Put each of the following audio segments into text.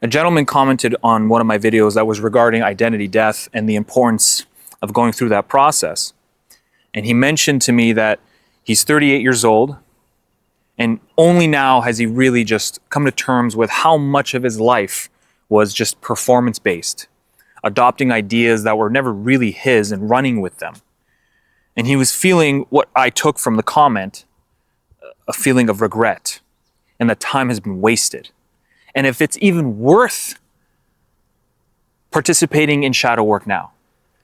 A gentleman commented on one of my videos that was regarding identity death and the importance of going through that process. And he mentioned to me that he's 38 years old, and only now has he really just come to terms with how much of his life was just performance-based, adopting ideas that were never really his and running with them. And he was feeling what I took from the comment, a feeling of regret, and that time has been wasted. And if it's even worth participating in shadow work now.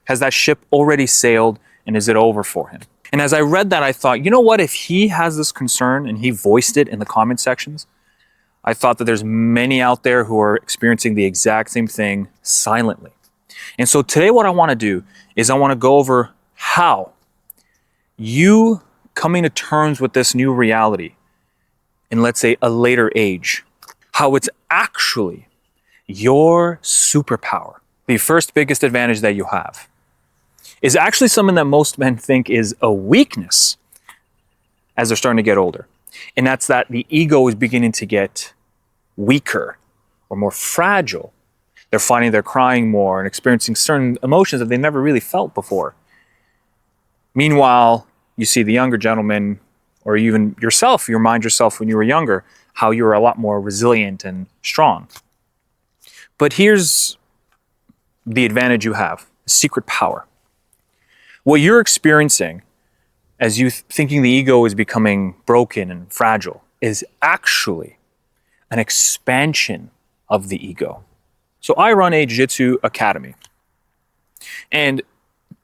Has that ship already sailed, and is it over for him? And as I read that, I thought, you know what, if he has this concern and he voiced it in the comment sections, I thought that there's many out there who are experiencing the exact same thing silently. And so today what I want to do is I want to go over how you coming to terms with this new reality in, let's say, a later age, how it's actually your superpower. The first biggest advantage that you have is actually something that most men think is a weakness as they're starting to get older. And that's that the ego is beginning to get weaker or more fragile. They're finding they're crying more and experiencing certain emotions that they never really felt before. Meanwhile, you see the younger gentleman, or even yourself, you remind yourself when you were younger, how you were a lot more resilient and strong. But here's the advantage you have, the secret power. What you're experiencing as you thinking the ego is becoming broken and fragile is actually an expansion of the ego. So I run a jiu-jitsu academy. And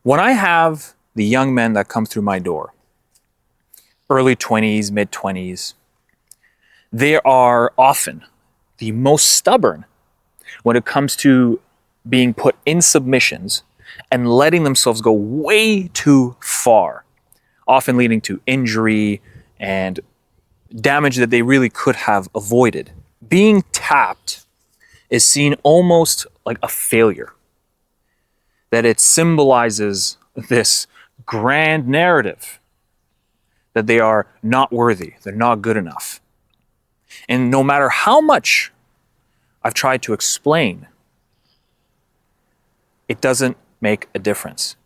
when I have the young men that come through my door, early 20s, mid 20s, they are often the most stubborn when it comes to being put in submissions and letting themselves go way too far, often leading to injury and damage that they really could have avoided. Being tapped is seen almost like a failure, that it symbolizes this grand narrative that they are not worthy, they're not good enough. And no matter how much I've tried to explain, it doesn't make a difference.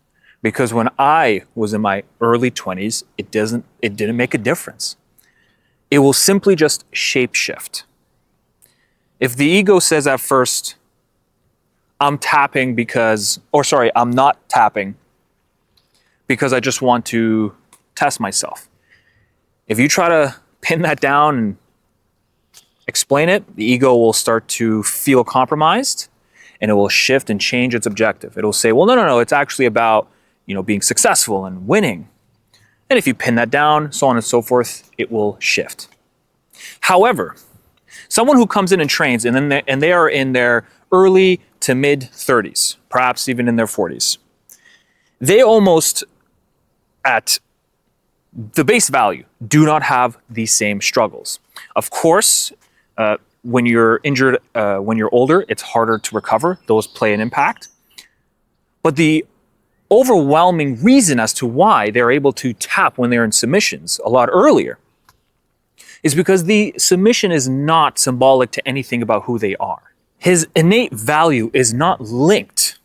Because when I was in my early 20s, it didn't make a difference. It will simply just shapeshift. If the ego says at first, I'm not tapping because I just want to test myself. If you try to pin that down and explain it, the ego will start to feel compromised, and it will shift and change its objective. It'll say, well, no, it's actually about, being successful and winning. And if you pin that down, so on and so forth, it will shift. However, someone who comes in and trains and they are in their early to mid 30s, perhaps even in their 40s, they almost at the base value do not have these same struggles. Of course, when you're injured, when you're older, it's harder to recover. Those play an impact. But the overwhelming reason as to why they're able to tap when they're in submissions a lot earlier is because the submission is not symbolic to anything about who they are. His innate value is not linked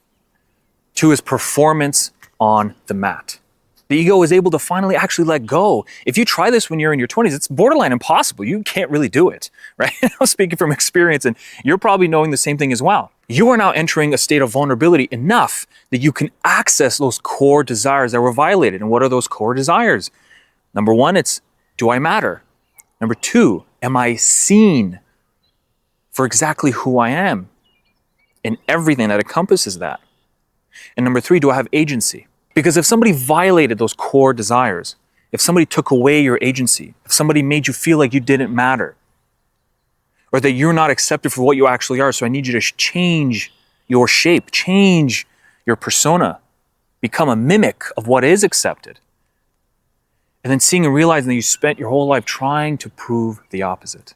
to his performance on the mat. The ego is able to finally actually let go. If you try this when you're in your 20s, it's borderline impossible. You can't really do it, right? I'm speaking from experience, and you're probably knowing the same thing as well. You are now entering a state of vulnerability enough that you can access those core desires that were violated. And what are those core desires? Number one, it's, do I matter? Number two, am I seen for exactly who I am and everything that encompasses that? And number three, do I have agency? Because if somebody violated those core desires, if somebody took away your agency, if somebody made you feel like you didn't matter, or that you're not accepted for what you actually are, so I need you to change your shape, change your persona, become a mimic of what is accepted. And then seeing and realizing that you spent your whole life trying to prove the opposite.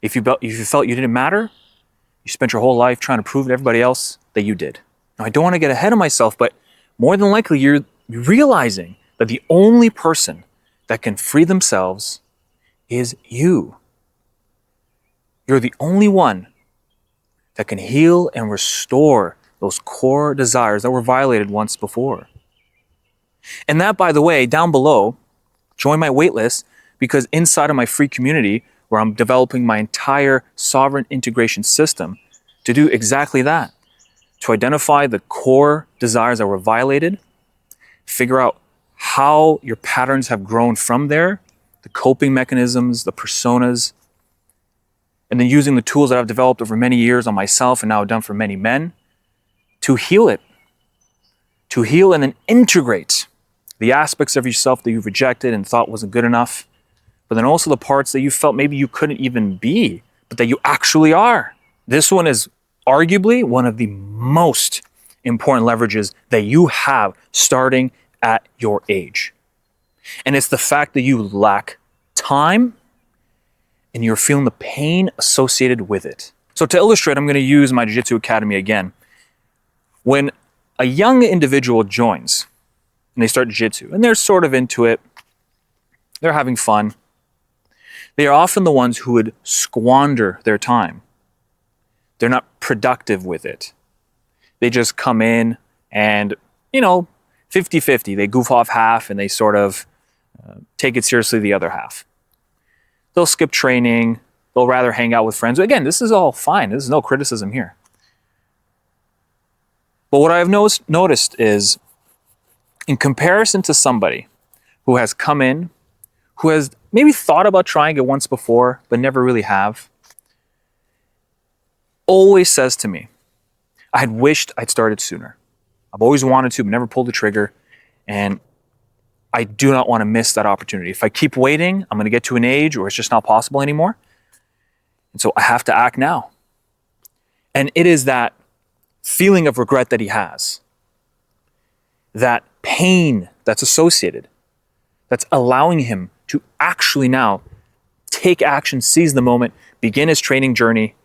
If you felt you didn't matter, you spent your whole life trying to prove to everybody else that you did. Now, I don't want to get ahead of myself, but more than likely, you're realizing that the only person that can free themselves is you. You're the only one that can heal and restore those core desires that were violated once before. And that, by the way, down below, join my waitlist, because inside of my free community, where I'm developing my entire sovereign integration system to do exactly that, to identify the core desires that were violated, figure out how your patterns have grown from there, the coping mechanisms, the personas, and then using the tools that I've developed over many years on myself and now done for many men to heal it, to heal and then integrate the aspects of yourself that you've rejected and thought wasn't good enough, but then also the parts that you felt maybe you couldn't even be, but that you actually are. This one is arguably one of the most important leverages that you have starting at your age. And it's the fact that you lack time and you're feeling the pain associated with it. So to illustrate, I'm going to use my Jiu-Jitsu Academy again. When a young individual joins and they start Jiu-Jitsu and they're sort of into it, they're having fun, they are often the ones who would squander their time. They're not productive with it. They just come in and, 50-50. They goof off half and they sort of take it seriously the other half. They'll skip training. They'll rather hang out with friends. Again, this is all fine. There's no criticism here. But what I've noticed is, in comparison to somebody who has come in, who has maybe thought about trying it once before, but never really have, always says to me, I had wished I'd started sooner. I've always wanted to, but never pulled the trigger. And I do not want to miss that opportunity. If I keep waiting, I'm going to get to an age where it's just not possible anymore. And so I have to act now. And it is that feeling of regret that he has, that pain that's associated, that's allowing him to actually now take action, seize the moment, begin his training journey,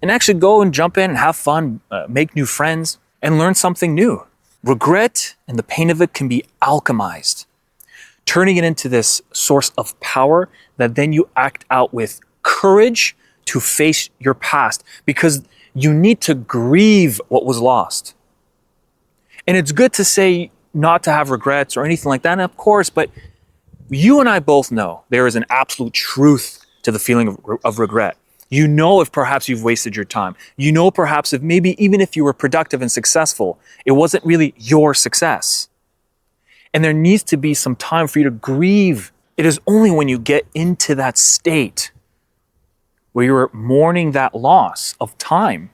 and actually go and jump in and have fun, make new friends, and learn something new. Regret and the pain of it can be alchemized, turning it into this source of power that then you act out with courage to face your past, because you need to grieve what was lost. And it's good to say not to have regrets or anything like that, of course, but you and I both know there is an absolute truth to the feeling of regret. You know if perhaps you've wasted your time. You know perhaps if maybe even if you were productive and successful, it wasn't really your success. And there needs to be some time for you to grieve. It is only when you get into that state where you're mourning that loss of time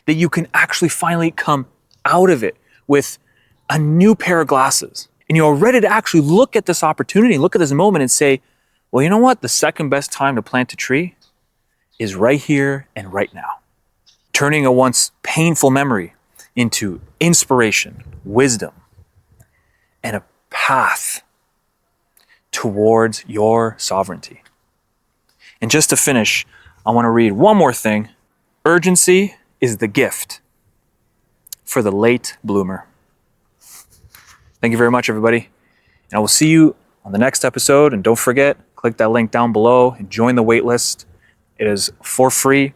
that you can actually finally come out of it with a new pair of glasses. And you're ready to actually look at this opportunity, look at this moment and say, well, you know what? The second best time to plant a tree is right here and right now. Turning a once painful memory into inspiration, wisdom, and a path towards your sovereignty. And just to finish, I want to read one more thing. Urgency is the gift for the late bloomer. Thank you very much, everybody. And I will see you on the next episode. And don't forget, click that link down below and join the waitlist. It is for free,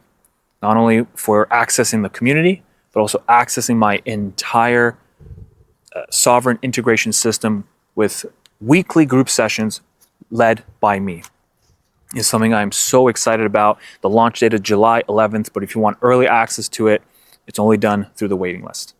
not only for accessing the community, but also accessing my entire sovereign integration system with weekly group sessions led by me. It's something I'm so excited about. The launch date is July 11th, but if you want early access to it, it's only done through the waiting list.